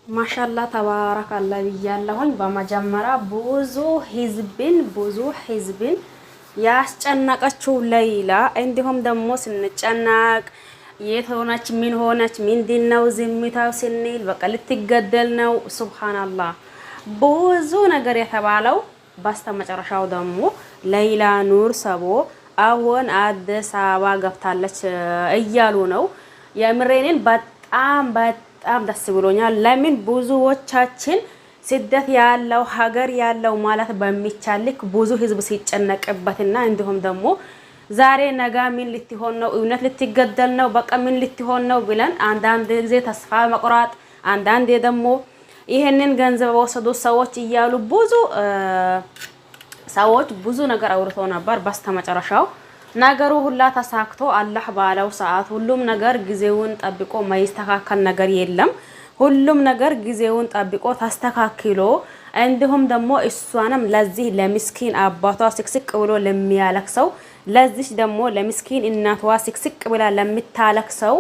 ማሻአላህ ተባረካላህ ብያለሁኝ። በመጀመሪያ ብዙ ህዝብን ያስጨነቀችው ለይላ እንዲሁም ደግሞ ስንጨነቅ የት ሆነች ምን ሆነች ምንድነው ዝምታው ስንል በቃ ልትገደል ነው። ሱብሃንአላህ ብዙ ነገር የተባለው በስተመጨረሻው ደግሞ ለይላ ኑር ሰቦ አሁን አዲስ አበባ ገብታለች እያሉ ነው። የምሬኔን በጣም ደስ ብሎኛል። ለምን ብዙዎቻችን ስደት ያለው ሀገር ያለው ማለት በሚቻልክ ብዙ ህዝብ ሲጨነቅበትና እንዲሁም ደግሞ ዛሬ ነገ ምን ልትሆን ነው እውነት ልትገደል ነው በቃ ምን ልትሆን ነው ብለን አንዳንድ ጊዜ ተስፋ መቁረጥ አንዳንዴ ደግሞ ይሄንን ገንዘብ ወሰዱ ሰዎች እያሉ ብዙ ሰዎች ብዙ ነገር አውርቶ ነበር። በስተመጨረሻው ነገሩ ሁላ ተሳክቶ አላህ ባለው ሰዓት ሁሉም ነገር ጊዜውን ጠብቆ ማይስተካከል ነገር የለም። ሁሉም ነገር ጊዜውን ጠብቆ ተስተካክሎ እንዲሁም ደግሞ እሷንም ለዚህ ለምስኪን አባቷ ስቅስቅ ብሎ ለሚያለቅሰው ለዚህ ደግሞ ለምስኪን እናቷ ስቅስቅ ብላ ለምታለቅሰው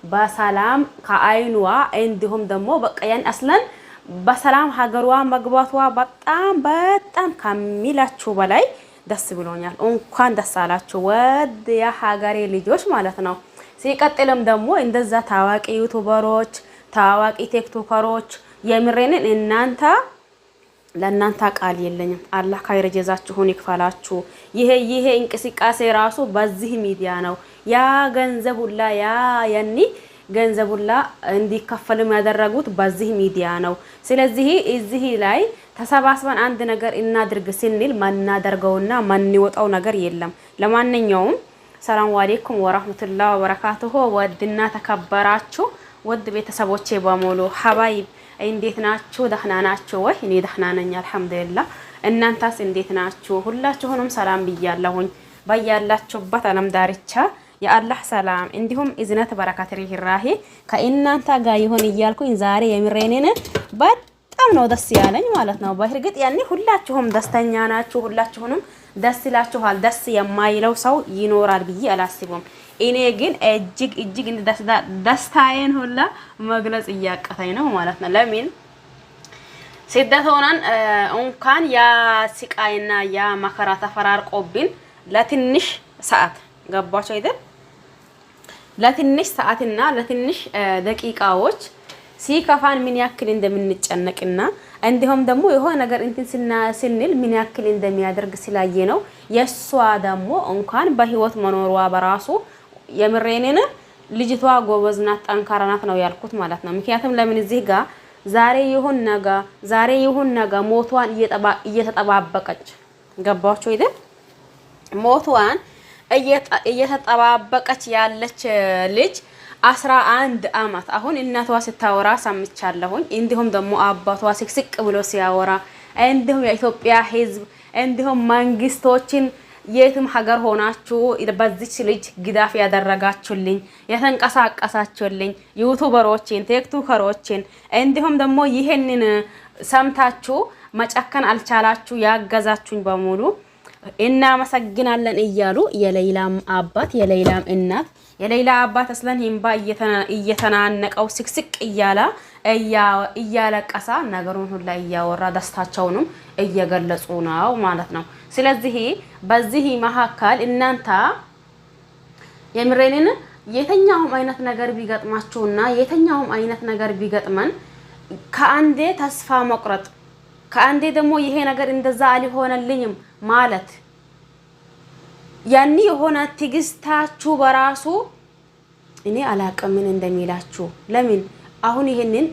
በሰላም ከአይኗ እንዲሁም ደግሞ በቃ ያን አስለን በሰላም ሀገሯ መግባቷ በጣም ከሚላችሁ በላይ ደስ ብሎኛል። እንኳን ደስ አላችሁ ወድ የሀገሬ ልጆች ማለት ነው። ሲቀጥልም ደግሞ እንደዛ ታዋቂ ዩቲዩበሮች ታዋቂ ቲክቶከሮች የምሬንን ለእናንተ ቃል የለኝም። አላህ ካይር ጀዛችሁን ይክፈላችሁ። ይሄ እንቅስቃሴ ራሱ በዚህ ሚዲያ ነው ያ ገንዘቡላ ያኒ ገንዘቡላ እንዲከፈልም ያደረጉት በዚህ ሚዲያ ነው። ስለዚህ እዚህ ላይ ተሰባስበን አንድ ነገር እናድርግ ስንል ማናደርገውና ማንወጣው ነገር የለም። ለማንኛውም ሰላም አለይኩም ወራህመቱላሂ ወበረካቱሁ። ወድና ተከበራችሁ ወድ ቤተሰቦቼ በሙሉ ሀባይብ እንዴት ናችሁ? ደህና ናችሁ ወይ? እኔ ደህና ነኝ አልሐምዱሊላህ። እናንተስ እንዴት ናችሁ? ሁላችሁንም ሰላም ብያለሁኝ። በያላችሁበት ዓለም ዳርቻ የአላህ ሰላም እንዲሁም እዝነት በረከት ርህራሄ ከእናንተ ጋር ይሁን እያልኩኝ ዛሬ የምሬኔን በጣም ነው ደስ ያለኝ ማለት ነው። በእርግጥ ያኔ ሁላችሁም ደስተኛ ናችሁ፣ ሁላችሁንም ደስ ይላችኋል። ደስ የማይለው ሰው ይኖራል ብዬ አላስብም። እኔ ግን እጅግ ደስታዬን ሁላ መግለጽ እያቀተኝ ነው ማለት ነው። ለምን ስደት ሆነን እንኳን ያ ስቃይና ያ መከራ ተፈራርቆብን ለትንሽ ሰዓት ገባችሁ አይደል? ለትንሽ ሰዓትና ለትንሽ ደቂቃዎች ሲከፋን ምን ያክል እንደምንጨነቅና እንዲሁም ደግሞ የሆነ ነገር እንትን ስንል ምን ያክል እንደሚያደርግ ስላየ ነው። የሷ ደግሞ እንኳን በህይወት መኖሯ በራሱ የምሬኔን ልጅቷ ጎበዝ ናት፣ ጠንካራ ናት ነው ያልኩት ማለት ነው። ምክንያቱም ለምን እዚህ ጋር ዛሬ ይሁን ነገ ሞቷን እየተጠባበቀች ገባችሁ አይደል? ሞቷን እየተጠባበቀች ያለች ልጅ 11 አመት አሁን እናቷ ስታወራ ሰምቻለሁኝ። እንዲሁም ደግሞ አባቷ ስቅስቅ ብሎ ሲያወራ እንዲሁም የኢትዮጵያ ህዝብ እንዲሁም መንግስቶችን የትም ሀገር ሆናችሁ በዚች ልጅ ግዳፍ ያደረጋችሁልኝ የተንቀሳቀሳችሁልኝ ዩቲዩበሮችን ቲክቶከሮችን እንዲሁም ደግሞ ይሄንን ሰምታችሁ መጨከን አልቻላችሁ ያገዛችሁኝ በሙሉ እናመሰግናለን እያሉ የሌላም አባት የሌላም እናት የሌላ አባት አስለን ሂምባ እየተናነቀው ስቅስቅ እያለቀሳ ነገሩን ሁላ እያወራ ደስታቸውንም እየገለጹ ነው ማለት ነው። ስለዚህ በዚህ መሀከል እናንተ የምሬንን የተኛውም አይነት ነገር ቢገጥማችሁና የተኛውም አይነት ነገር ቢገጥመን ከአንዴ ተስፋ መቁረጥ ከአንዴ ደግሞ ይሄ ነገር እንደዛ አልሆነልኝም ማለት ያኒ የሆነ ትግስታችሁ በራሱ እኔ አላቅም ምን እንደሚላችሁ። ለምን አሁን ይሄንን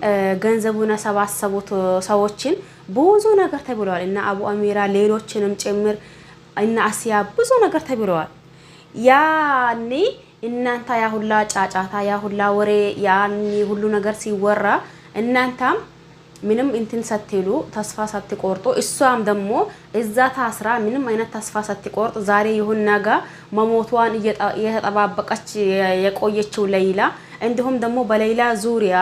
ገንዘቡን ሰባሰቡት ሰዎችን ብዙ ነገር ተብለዋል እና አቡ አሚራ ሌሎችንም ጭምር እና አሲያ ብዙ ነገር ተብለዋል። ያኒ እናንተ ያ ሁላ ጫጫታ ያ ሁላ ወሬ ያኒ ሁሉ ነገር ሲወራ እናንተም ምንም እንትን ሳትሉ ተስፋ ሳትቆርጡ እሷም ደግሞ እዛ ታስራ ምንም አይነት ተስፋ ሳትቆርጥ ዛሬ ይሁን ነገ መሞቷን እየተጠባበቀች የቆየችው ለይላ እንዲሁም ደግሞ በሌላ ዙሪያ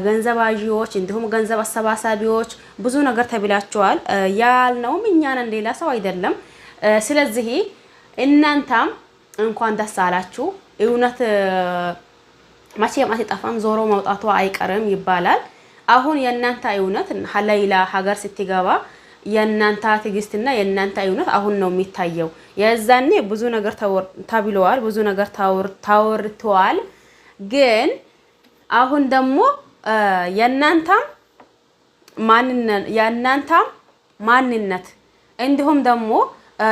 ገንዘብ አጂዎች እንዲሁም ገንዘብ አሰባሳቢዎች ብዙ ነገር ተብላችኋል። ያልነውም እኛን ሌላ ሰው አይደለም። ስለዚህ እናንተም እንኳን ደስ አላችሁ። እውነት መቼም አትጠፋም፣ ዞሮ መውጣቷ አይቀርም ይባላል። አሁን የእናንተ እውነት ሌላ ሀገር ስትገባ የእናንተ ትግስትና የእናንተ እውነት አሁን ነው የሚታየው። የዛኔ ብዙ ነገር ተብለዋል፣ ብዙ ነገር ታወርተዋል። ግን አሁን ደግሞ የእናንተም ማንነት እንዲሁም ደግሞ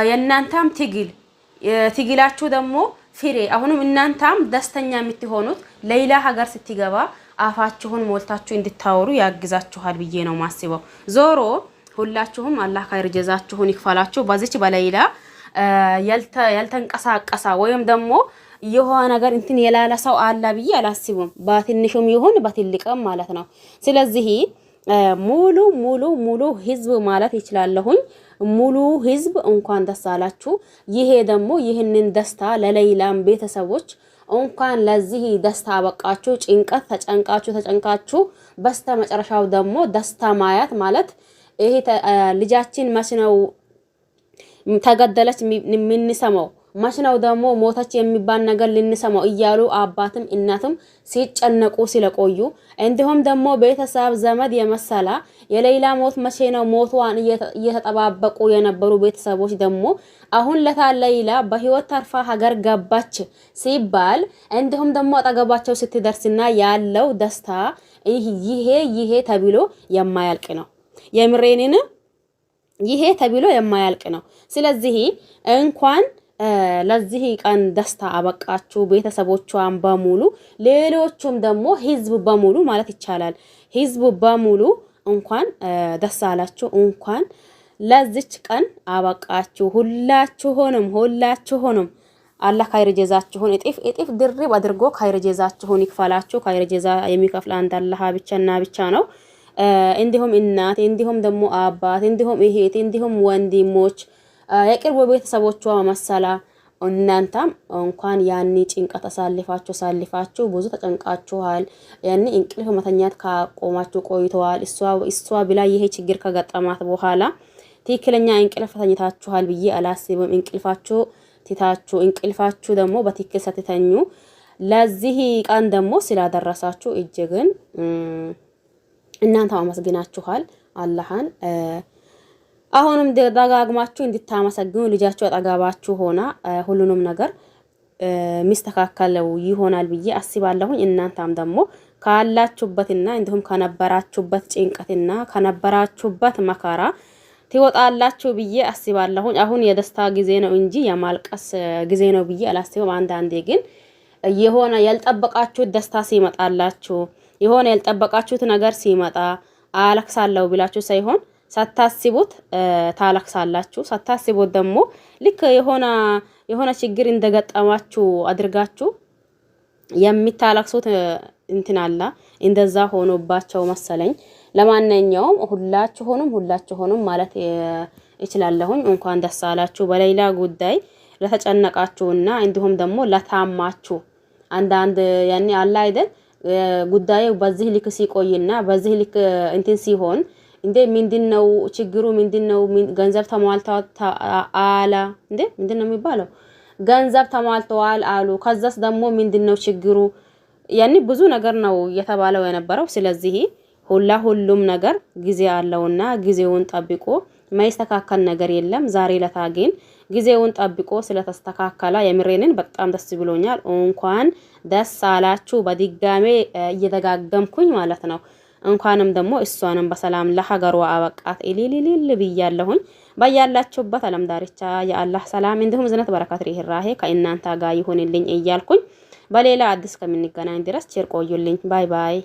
የእናንተም ትግላችሁ ደግሞ ፍሬ አሁንም እናንተም ደስተኛ የምትሆኑት ሌላ ሀገር ስትገባ አፋችሁን ሞልታችሁ እንድታወሩ ያግዛችኋል ብዬ ነው ማስበው። ዞሮ ሁላችሁም አላህ ኸይር ጀዛችሁን ይክፈላችሁ። በዚች በሌላ ያልተንቀሳቀሳ ወይም ደግሞ የሆነ ነገር እንትን የላላ ሰው አለ ብዬ አላስብም። በትንሹም ይሁን በትልቅም ማለት ነው። ስለዚህ ሙሉ ህዝብ ማለት ይችላለሁኝ። ሙሉ ህዝብ እንኳን ደስ አላችሁ። ይሄ ደግሞ ይህንን ደስታ ለሌላም ቤተሰቦች እንኳን ለዚህ ደስታ አበቃችሁ። ጭንቀት ተጨንቃችሁ በስተ መጨረሻው ደግሞ ደስታ ማያት ማለት ይሄ ልጃችን መች ነው ተገደለች የምንሰማው፣ መች ነው ደግሞ ሞተች የሚባል ነገር ልንሰማው እያሉ አባትም እናትም ሲጨነቁ ስለቆዩ እንዲሁም ደግሞ ቤተሰብ ዘመድ የመሰላ የሌላ ሞት መቼ ነው ሞቷን እየተጠባበቁ የነበሩ ቤተሰቦች ደግሞ አሁን ሌላ በህይወት ተርፋ ሀገር ገባች ሲባል እንዲሁም ደግሞ አጠገባቸው ስትደርስና ያለው ደስታ ይሄ ተብሎ የማያልቅ ነው። የምሬንን ይሄ ተብሎ የማያልቅ ነው። ስለዚህ እንኳን ለዚህ ቀን ደስታ አበቃችሁ ቤተሰቦቿን በሙሉ ሌሎቹም ደግሞ ህዝብ በሙሉ ማለት ይቻላል ህዝብ በሙሉ እንኳን ደስ አላችሁ፣ እንኳን ለዚች ቀን አበቃችሁ። ሁላችሁንም አላህ ኸይር ጀዛችሁን እጥፍ ድርብ አድርጎ ኸይር ጀዛችሁን ይክፈላችሁ። ኸይር ጀዛ የሚከፍል አንድ አላህ ብቻ ነው። እንዲሁም እናት እንዲሁም ደግሞ አባት እንዲሁም እህት እንዲሁም ወንድሞች የቅርብ ቤተሰቦቿ መሰላ እናንተም እንኳን ያኒ ጭንቀት አሳልፋችሁ ብዙ ተጨንቃችኋል። ያኒ እንቅልፍ መተኛት ካቆማችሁ ቆይተዋል። እሷ ብላ ይሄ ችግር ከገጠማት በኋላ ትክክለኛ እንቅልፍ ተኝታችኋል ብዬ አላስብም። እንቅልፋችሁ ደግሞ በትክክል ስትተኙ ለዚህ ቀን ደግሞ ስላደረሳችሁ እጅግን እናንተ አመስግናችኋል አላህን። አሁንም ደጋግማችሁ እንድታመሰግኑ ልጃችሁ አጠገባችሁ ሆና ሁሉንም ነገር ሚስተካከለው ይሆናል ብዬ አስባለሁ። እናንተም ደግሞ ካላችሁበትና እንዲሁም ከነበራችሁበት ጭንቀትና ከነበራችሁበት መከራ ትወጣላችሁ ብዬ አስባለሁ። አሁን የደስታ ጊዜ ነው እንጂ የማልቀስ ጊዜ ነው ብዬ አላስብም። አንዳንዴ ግን የሆነ ያልጠበቃችሁት ደስታ ሲመጣላችሁ የሆነ ያልጠበቃችሁት ነገር ሲመጣ አለቅሳለሁ ብላችሁ ሳይሆን ሳታስቡት ታለቅሳላችሁ። ሳታስቡት ደግሞ ልክ የሆነ ችግር እንደገጠማችሁ አድርጋችሁ የሚታለቅሱት እንትን አለ። እንደዛ ሆኖባቸው መሰለኝ። ለማንኛውም ሁላችሁንም ማለት እችላለሁኝ እንኳን ደስ አላችሁ። በሌላ ጉዳይ ለተጨነቃችሁና እንዲሁም ደግሞ ለታማችሁ አንዳንድ ያኔ አለ አይደል ጉዳዩ በዚህ ልክ ሲቆይና በዚህ ልክ እንትን ሲሆን እንዴ ምንድነው ችግሩ? ምንድነው ገንዘብ ተሟልቷል አላ እንዴ ምንድነው የሚባለው? ገንዘብ ተሟልቷል አሉ። ከዛስ ደግሞ ምንድነው ችግሩ? ያኔ ብዙ ነገር ነው የተባለው የነበረው። ስለዚህ ሁሉም ነገር ጊዜ አለውና ጊዜውን ጠብቆ ማይስተካከል ነገር የለም። ዛሬ ለታገኝ ጊዜውን ጠብቆ ስለተስተካከለ የምሬንን በጣም ደስ ብሎኛል። እንኳን ደስ አላችሁ በድጋሜ እየተጋገምኩኝ ማለት ነው። እንኳንም ደግሞ እሷንም በሰላም ለሀገሯ አበቃት ኢሊሊሊ ብያለሁኝ። ባያላችሁበት ዓለም ዳርቻ የአላህ ሰላም እንዲሁም ዝነት በረከት ርህራሄ ከእናንተ ጋር ይሁንልኝ እያልኩኝ በሌላ አዲስ ከምንገናኝ ድረስ ቸር ቆዩልኝ። ባይ ባይ።